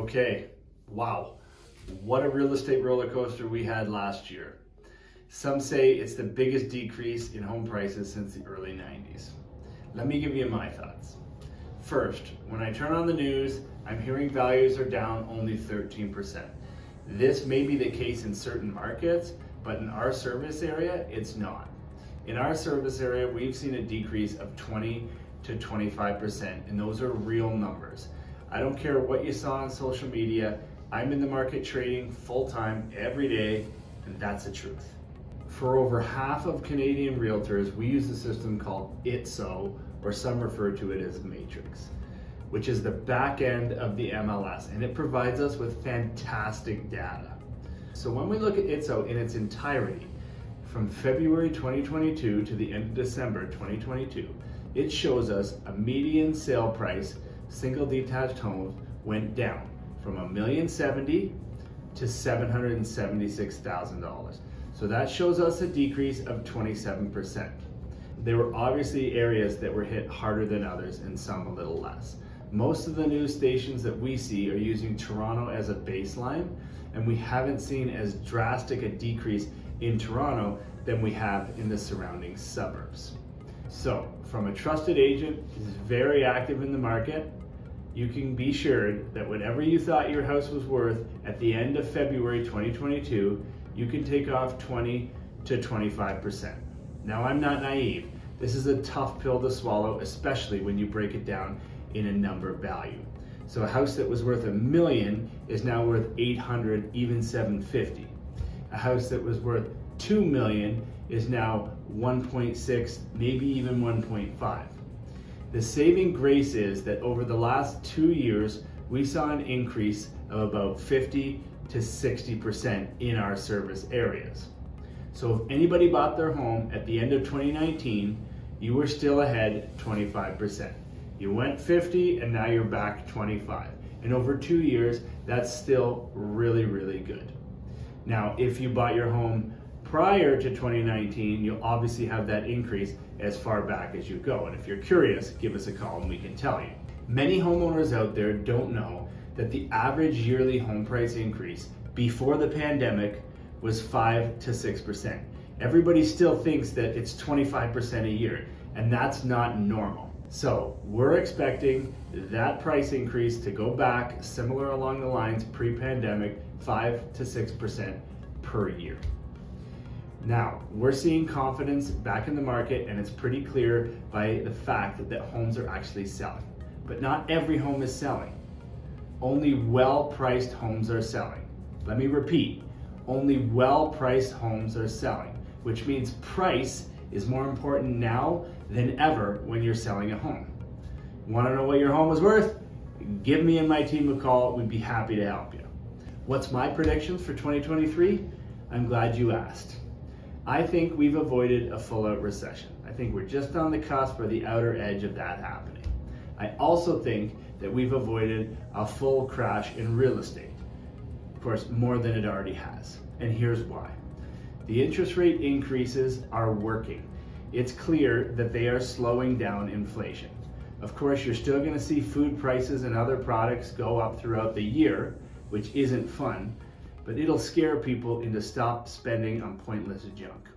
Okay, wow, what a real estate roller coaster we had last year. Some say it's the biggest decrease in home prices since the early 90s. Let me give you my thoughts. First, when I turn on the news, I'm hearing values are down only 13%. This may be the case in certain markets, but in our service area, it's not. In our service area, we've seen a decrease of 20 to 25%, and those are real numbers. I don't care what you saw on social media, I'm in the market trading full-time every day, and that's the truth. For over half of Canadian realtors, we use a system called ITSO, or some refer to it as Matrix, which is the back end of the MLS, and it provides us with fantastic data. So when we look at ITSO in its entirety, from February 2022 to the end of December 2022, it shows us a median sale price, single detached homes went down from $1,070,000 to $776,000. So that shows us a decrease of 27%. There were obviously areas that were hit harder than others and some a little less. Most of the news stations that we see are using Toronto as a baseline, and we haven't seen as drastic a decrease in Toronto than we have in the surrounding suburbs. So, from a trusted agent who's very active in the market, you can be sure that whatever you thought your house was worth at the end of February 2022, you can take off 20 to 25%. Now, I'm not naive. This is a tough pill to swallow, especially when you break it down in a number value. So a house that was worth $1 million is now worth 800, even 750. A house that was worth $2 million is now 1.6, maybe even 1.5. The saving grace is that over the last 2 years, we saw an increase of about 50 to 60% in our service areas. So if anybody bought their home at the end of 2019, you were still ahead 25%. You went 50 and now you're back 25. And over 2 years, that's still really, really good. Now, if you bought your home prior to 2019, you'll obviously have that increase as far back as you go. And if you're curious, give us a call and we can tell you. Many homeowners out there don't know that the average yearly home price increase before the pandemic was 5 to 6%. Everybody still thinks that it's 25% a year, and that's not normal. So we're expecting that price increase to go back similar along the lines pre-pandemic, 5 to 6% per year. Now, we're seeing confidence back in the market, and it's pretty clear by the fact that homes are actually selling. But not every home is selling. Only well-priced homes are selling. Let me repeat, only well-priced homes are selling, which means price is more important now than ever when you're selling a home. Want to know what your home is worth? Give me and my team a call. We'd be happy to help you. What's my predictions for 2023? I'm glad you asked. I think we've avoided a full-out recession. I think we're just on the cusp or the outer edge of that happening. I also think that we've avoided a full crash in real estate. Of course, more than it already has. And here's why. The interest rate increases are working. It's clear that they are slowing down inflation. Of course, you're still going to see food prices and other products go up throughout the year, which isn't fun, but it'll scare people into stop spending on pointless junk.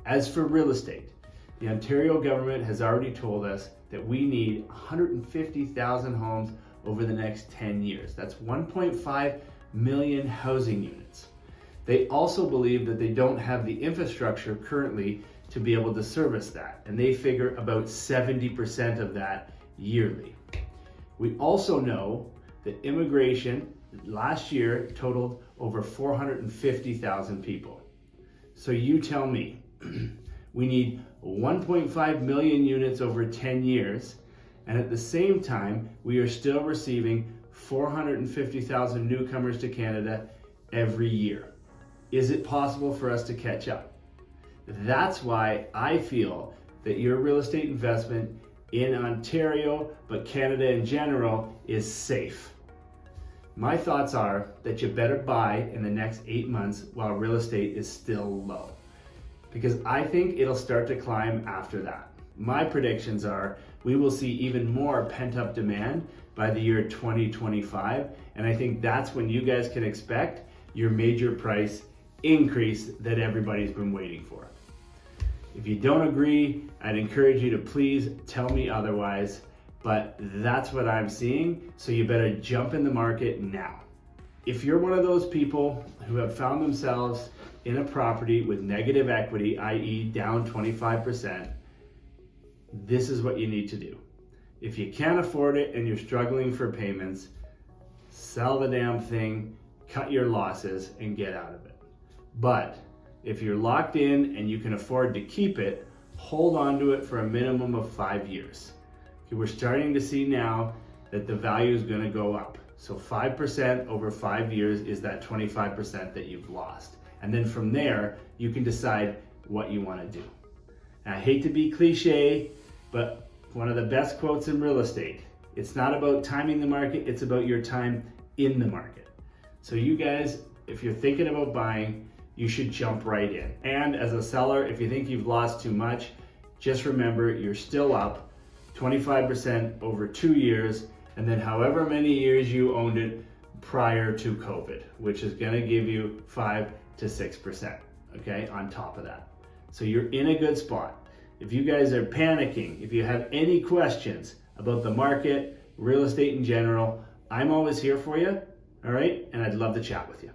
As for real estate, the Ontario government has already told us that we need 150,000 homes over the next 10 years. That's 1.5 million housing units. They also believe that they don't have the infrastructure currently to be able to service that, and they figure about 70% of that yearly. We also know that immigration last year totaled over 450,000 people. So you tell me, we need 1.5 million units over 10 years, and at the same time, we are still receiving 450,000 newcomers to Canada every year. Is it possible for us to catch up? That's why I feel that your real estate investment in Ontario, but Canada in general, is safe. My thoughts are that you better buy in the next 8 months while real estate is still low, because I think it'll start to climb after that. My predictions are we will see even more pent-up demand by the year 2025, And I think that's when you guys can expect your major price increase that everybody's been waiting for. If you don't agree, I'd encourage you to please tell me otherwise, but that's what I'm seeing, so you better jump in the market now. If you're one of those people who have found themselves in a property with negative equity, i.e. down 25%, this is what you need to do. If you can't afford it and you're struggling for payments, sell the damn thing, cut your losses, and get out of it. But if you're locked in and you can afford to keep it, hold on to it for a minimum of 5 years. Okay, we're starting to see now that the value is going to go up. So 5% over 5 years is that 25% that you've lost. And then from there, you can decide what you want to do. And I hate to be cliche, but one of the best quotes in real estate, it's not about timing the market, it's about your time in the market. So you guys, if you're thinking about buying, you should jump right in. And as a seller, if you think you've lost too much, just remember you're still up 25% over 2 years, and then however many years you owned it prior to COVID, which is gonna give you 5 to 6%, okay, on top of that. So you're in a good spot. If you guys are panicking, if you have any questions about the market, real estate in general, I'm always here for you, all right? And I'd love to chat with you.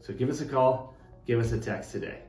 So give us a call, give us a text today.